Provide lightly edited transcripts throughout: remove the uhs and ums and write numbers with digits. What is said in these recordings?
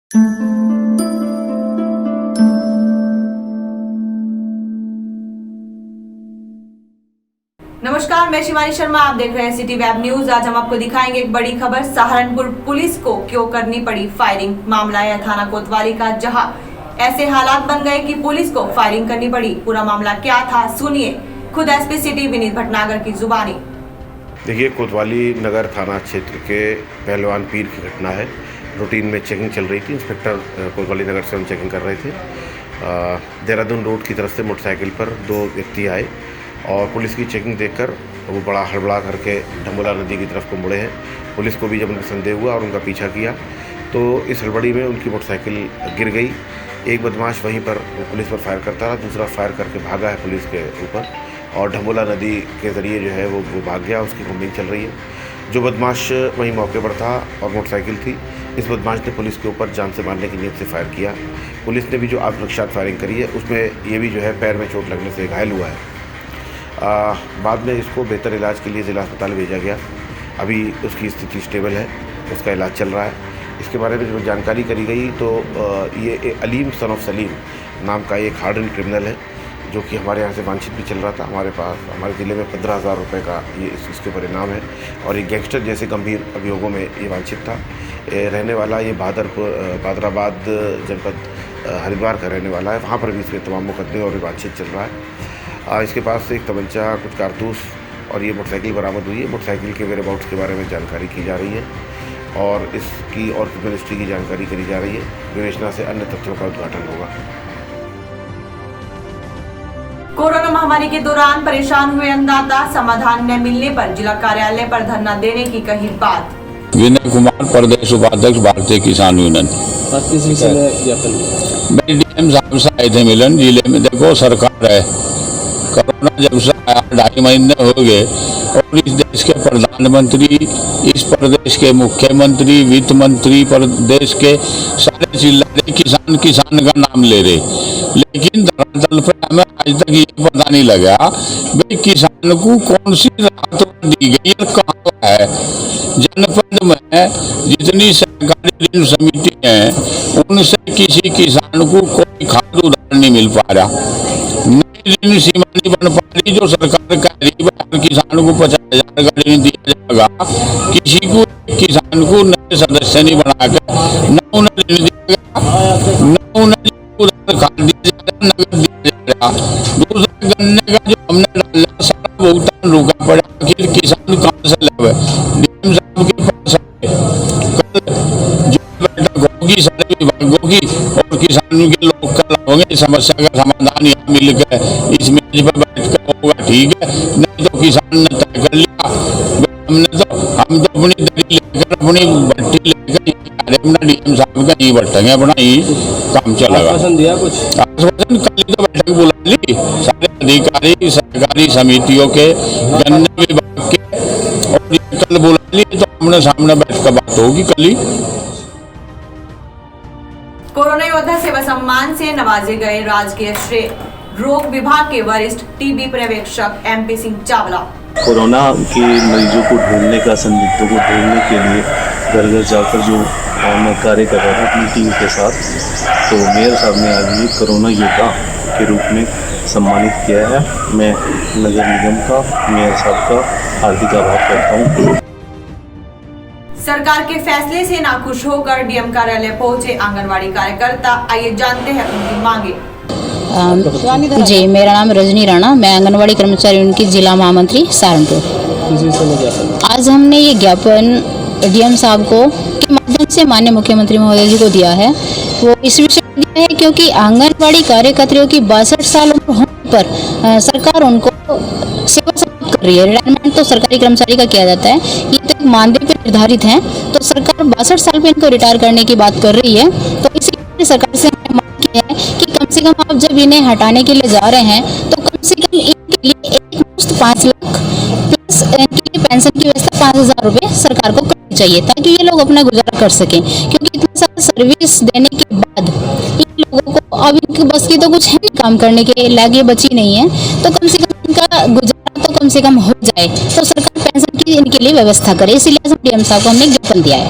नमस्कार, मैं शिवानी शर्मा, आप देख रहे हैं सिटी वेब न्यूज। आज हम आपको दिखाएंगे एक बड़ी खबर। सहारनपुर पुलिस को क्यों करनी पड़ी फायरिंग। मामला है थाना कोतवाली का, जहां ऐसे हालात बन गए कि पुलिस को फायरिंग करनी पड़ी। पूरा मामला क्या था, सुनिए खुद एसपी सिटी विनीत भटनागर की जुबानी। देखिए, कोतवाली नगर थाना क्षेत्र के पहलवान पीर की घटना है। रूटीन में चेकिंग चल रही थी। इंस्पेक्टर कोतवाली नगर से हम चेकिंग कर रहे थे। देहरादून रोड की तरफ से मोटरसाइकिल पर दो व्यक्ति आए और पुलिस की चेकिंग देखकर वो बड़ा हड़बड़ा करके ढमोला नदी की तरफ को मुड़े हैं। पुलिस को भी जब उनको संदेह हुआ और उनका पीछा किया तो इस हड़बड़ी में उनकी मोटरसाइकिल गिर गई। एक बदमाश वहीं पर पुलिस पर फायर करता रहा, दूसरा फायर करके भागा है पुलिस के ऊपर और ढमोला नदी के ज़रिए जो है वो भाग गया। उसकी घूमने चल रही है। जो बदमाश वहीं मौके पर था और मोटरसाइकिल थी, इस बदमाश ने पुलिस के ऊपर जान से मारने की नीयत से फायर किया। पुलिस ने भी जो आत्मरक्षा फायरिंग करी है उसमें ये भी जो है पैर में चोट लगने से घायल हुआ है। बाद में इसको बेहतर इलाज के लिए ज़िला अस्पताल भेजा गया। अभी उसकी स्थिति स्टेबल है, उसका इलाज चल रहा है। इसके बारे में जो जानकारी करी गई तो ये अलीम सन ऑफ सलीम नाम का एक हार्डन क्रिमिनल है, जो कि हमारे यहाँ से वांछित भी चल रहा था। हमारे ज़िले में 15,000 रुपये का ये इसके परिणाम है और एक गैंगस्टर जैसे गंभीर अभियोगों में ये वांछित था। रहने वाला ये बादराबाद जनपद हरिद्वार का रहने वाला है। वहाँ पर भी इसमें तमाम मुकदमे और वांछित चल रहा है। इसके पास से एक तमंचा, कुछ कारतूस और ये मोटरसाइकिल बरामद हुई है। मोटरसाइकिल के वेयरअबाउट्स के बारे में जानकारी की जा रही है और इसकी और क्रिमिनल हिस्ट्री की जानकारी करी जा रही है। विवेचना से अन्य तथ्यों का उद्घाटन होगा। कोरोना महामारी के दौरान परेशान हुए अन्नदाता, समाधान न मिलने पर जिला कार्यालय पर धरना देने की कही बात। विनय कुमार, प्रदेश उपाध्यक्ष, भारतीय किसान यूनियन। डीएम साहब से आए थे मिलन। जिले में देखो सरकार है, कोरोना जब से आया 2.5 महीने हो गए और इस देश के प्रधानमंत्री, इस प्रदेश के मुख्यमंत्री, वित्त मंत्री, प्रदेश के सारे चिल्ला रहे किसान किसान का नाम ले रहे, लेकिन धरातल पर हमें आज तक ये पता नहीं लगा भाई किसान को कौन सी राहत दी गई और कहाँ है। जनपद में जितनी सरकारी ऋण समिति है उनसे किसी किसान को कोई खाद उधार नहीं मिल पा रहा। नई ऋण सीमा नहीं बन पा रही जो सरकार कह रही है किसान को 50,000 का ऋण दिया जाएगा। किसी को किसान को नए सदस्य नहीं बनाकर न उन्हें ऋण दिया गया, न उन्हें उधार खाद दिया जाएगा, नगद दिया जाएगा। दूसरा गन्ने का जो हमने डाला सारा भुगतान रुका पड़ा। आखिर किसान कहाँ से लावे। डीएम साहब के पास कल जो बैठक होगी सारे विभागों की और किसानों के लोग कल होंगे, समस्या का समाधान यहाँ मिलकर इस मेज पर बैठकर होगा, ठीक है। नहीं तो किसान ने तय कर लिया हम तो अपनी दरी लेकर अपनी भट्टी लेकर अपना डीएम साहब का ही बैठेंगे, अपना ही काम चलेगा। आश्वासन दिया कुछ? आश्वासन कल तो बैठक बुला ली सारे अधिकारी सरकारी समितियों के, गन्ने विभाग के, और ये कल बुला ली तो हमने सामने बैठ कर बात होगी कल ही। कोरोना योद्धा सेवा सम्मान से नवाजे गए राजकीय श्रेय रोग विभाग के वरिष्ठ टीबी पर्यवेक्षक MP सिंह चावला। कोरोना के मरीजों को ढूंढने का, संदिग्धों को ढूंढने के लिए घर घर जाकर जो मैं कार्य कर रहा था अपनी टीम के साथ, तो मेयर साहब ने आज भी कोरोना योद्धा के रूप में सम्मानित किया है। मैं नगर निगम का, मेयर साहब का हार्दिक आभार करता हूँ। सरकार के फैसले से नाखुश होकर डीएम कार्यालय पहुंचे आंगनवाड़ी कार्यकर्ता। आइए जानते हैं उनकी मांगे। जी, मेरा नाम रजनी राणा, मैं आंगनवाड़ी कर्मचारी उनकी जिला महामंत्री सहारनपुर। आज हमने ये ज्ञापन डीएम साहब को के माध्यम से माननीय मुख्यमंत्री महोदय जी को दिया है। वो इस विषय में दिया है क्योंकि आंगनवाड़ी कार्यकर्तियों की 62 साल उम्र होने पर सरकार उनको सेवा समाप्त कर रही है। रिटायरमेंट तो सरकारी कर्मचारी का किया जाता है, ये तो एक मानदेय पर निर्धारित है, तो सरकार 62 साल पे इनको रिटायर करने की बात कर रही है। तो इसी सरकार से मांग की है कि कम से कम आप जब इन्हें हटाने के लिए जा रहे हैं तो कम से कम इनके लिए एक मुश्त 5 लाख प्लस इनके लिए पेंशन की व्यवस्था 5,000 रुपये सरकार को करनी चाहिए, ताकि ये लोग अपना गुजारा कर सकें। क्योंकि इतने साल सर्विस देने के बाद इन लोगों को अब इनके बस की तो कुछ है नहीं, काम करने के लायक बची नहीं है, तो कम से कम इनका गुजारा तो कम से कम हो जाए, तो सरकार पेंशन की इनके लिए व्यवस्था करे। इसीलिए डीएम साहब को हमने ज्ञापन दिया है।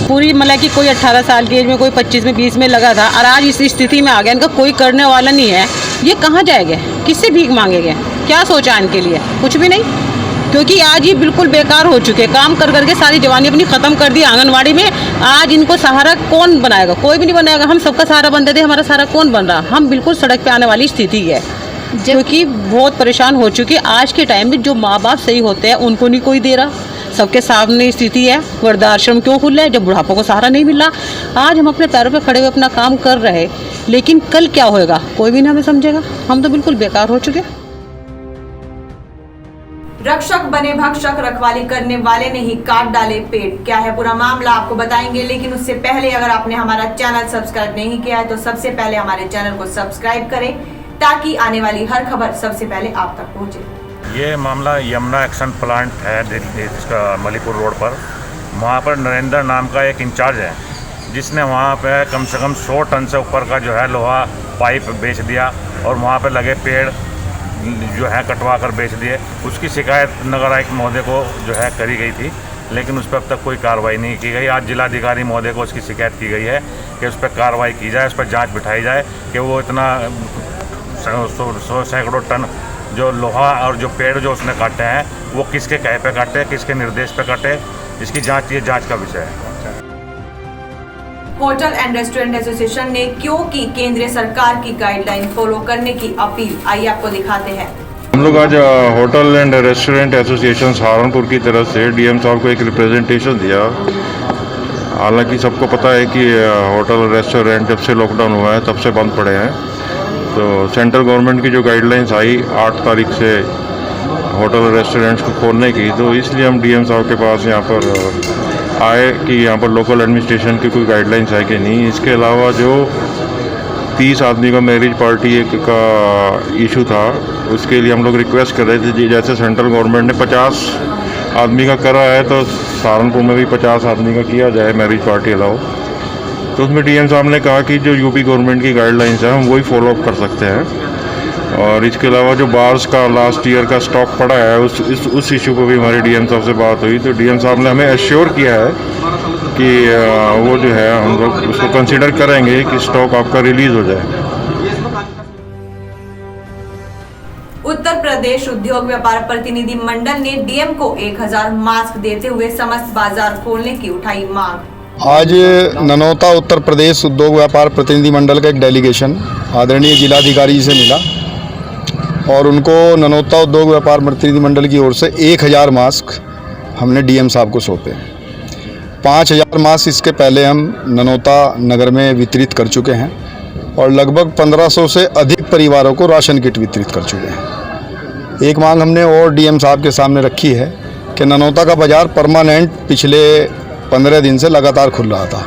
पूरी मतलब कि कोई 18 साल की एज में, कोई 25 में, 20 में लगा था और आज इस स्थिति में आ गया, इनका कोई करने वाला नहीं है। ये कहाँ जाएंगे, किससे भीख मांगेंगे, क्या सोचा इनके लिए, कुछ भी नहीं। क्योंकि आज ये बिल्कुल बेकार हो चुके हैं, काम कर करके सारी जवानी अपनी ख़त्म कर दी आंगनवाड़ी में। आज इनको सहारा कौन बनाएगा, कोई भी नहीं बनाएगा। हम सबका सहारा बनते थे, हमारा सहारा कौन बन रहा। हम बिल्कुल सड़क पे आने वाली स्थिति है, क्योंकि बहुत परेशान हो चुकी है। आज के टाइम में जो माँ बाप सही होते हैं उनको नहीं कोई दे रहा, सबके सामने स्थिति है। वृद्धाश्रम क्यों खुल रहा है जब बुढ़ापा को सहारा नहीं मिल रहा। आज हम अपने पैरों पे खड़े हुए अपना काम कर रहे, लेकिन कल क्या होएगा कोई भी नहीं हमें समझेगा। हम तो बिल्कुल बेकार हो चुके। रक्षक बने भक्षक, रखवाली करने वाले ने ही काट डाले पेट। क्या है पूरा मामला आपको बताएंगे, लेकिन उससे पहले अगर आपने हमारा चैनल सब्सक्राइब नहीं किया है तो सबसे पहले हमारे चैनल को सब्सक्राइब करें, ताकि आने वाली हर खबर सबसे पहले आप तक पहुंचे। ये मामला यमुना एक्शन प्लांट है इसका मलीपुर रोड पर। वहाँ पर नरेंद्र नाम का एक इंचार्ज है, जिसने वहाँ पे कम से कम 100 टन से ऊपर का जो है लोहा पाइप बेच दिया और वहाँ पे लगे पेड़ जो है कटवा कर बेच दिए। उसकी शिकायत नगर आयुक्त महोदय को जो है करी गई थी, लेकिन उस पर अब तक कोई कार्रवाई नहीं की गई। आज जिलाधिकारी महोदय को उसकी शिकायत की गई है कि उस पर कार्रवाई की जाए, उस पर जाँच बिठाई जाए कि वो इतना 100 सैकड़ों टन जो लोहा और जो पेड़ जो उसने काटे हैं वो किसके कहे पे काटे, किसके निर्देश पे काटे, इसकी जांच, ये जांच का विषय है। होटल एंड रेस्टोरेंट एसोसिएशन ने क्यों की केंद्रीय सरकार की गाइडलाइन फॉलो करने की अपील, आइए आपको दिखाते हैं। हम लोग आज hotel and restaurant association Saharanpur की तरफ से डीएम साहब को एक रिप्रेजेंटेशन दिया। हालांकि सबको पता है कि होटल रेस्टोरेंट जब से लॉकडाउन हुआ है तब से बंद पड़े हैं, तो सेंट्रल गवर्नमेंट की जो गाइडलाइंस आई 8 तारीख से होटल रेस्टोरेंट्स को खोलने की, तो इसलिए हम डीएम साहब के पास यहाँ पर आए कि यहाँ पर लोकल एडमिनिस्ट्रेशन की कोई गाइडलाइंस है कि नहीं। इसके अलावा जो 30 आदमी का मैरिज पार्टी का इशू था, उसके लिए हम लोग रिक्वेस्ट कर रहे थे जी, जैसे सेंट्रल गवर्नमेंट ने 50 आदमी का करा है तो सहारनपुर में भी 50 आदमी का किया जाए मैरिज पार्टी अलाउ। तो उसमें डीएम साहब ने कहा कि जो यूपी गवर्नमेंट की गाइडलाइंस है हम वही फॉलो अप कर सकते हैं। और इसके अलावा जो बार्स का लास्ट ईयर का स्टॉक पड़ा है उस इशू पर भी हमारी डीएम साहब से बात हुई, तो डीएम साहब ने हमें एश्योर किया है कि वो जो है हम लोग उसको कंसीडर करेंगे कि स्टॉक आपका रिलीज हो जाए। उत्तर प्रदेश उद्योग व्यापार प्रतिनिधि मंडल ने डीएम को 1000 मास्क देते हुए समस्त बाजार खोलने की उठाई मांग। आज ननौता उत्तर प्रदेश उद्योग व्यापार प्रतिनिधि मंडल का एक डेलीगेशन आदरणीय जिलाधिकारी जी से मिला और उनको ननौता उद्योग व्यापार प्रतिनिधि मंडल की ओर से 1000 मास्क हमने डीएम साहब को सौंपे। 5000 मास्क इसके पहले हम ननौता नगर में वितरित कर चुके हैं और लगभग 1500 से अधिक परिवारों को राशन किट वितरित कर चुके हैं। एक मांग हमने और डीएम साहब के सामने रखी है कि ननौता का बाज़ार परमानेंट पिछले 15 दिन से लगातार खुल रहा था।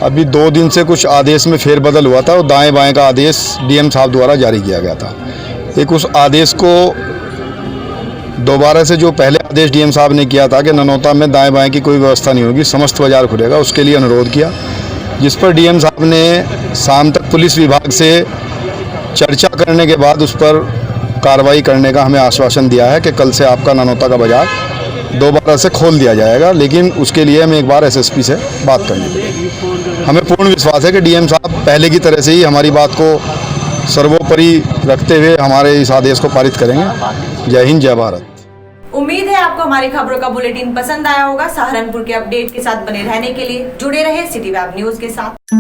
अभी 2 दिन से कुछ आदेश में फेरबदल हुआ था और दाएं बाएं का आदेश डीएम साहब द्वारा जारी किया गया था। एक उस आदेश को दोबारा से, जो पहले आदेश डीएम साहब ने किया था कि ननौता में दाएं बाएं की कोई व्यवस्था नहीं होगी, समस्त बाजार खुलेगा, उसके लिए अनुरोध किया, जिस पर डीएम साहब ने शाम तक पुलिस विभाग से चर्चा करने के बाद उस पर कार्रवाई करने का हमें आश्वासन दिया है कि कल से आपका ननौता का बाजार दोबारा से खोल दिया जाएगा। लेकिन उसके लिए हमें एक बार एसएसपी से बात करनी पड़ेगी। हमें पूर्ण विश्वास है कि डीएम साहब पहले की तरह से ही हमारी बात को सर्वोपरि रखते हुए हमारे इस आदेश को पारित करेंगे। जय हिंद, जय भारत। उम्मीद है आपको हमारी खबरों का बुलेटिन पसंद आया होगा। सहारनपुर के अपडेट के साथ बने रहने के लिए जुड़े रहे सिटी वेब न्यूज के साथ।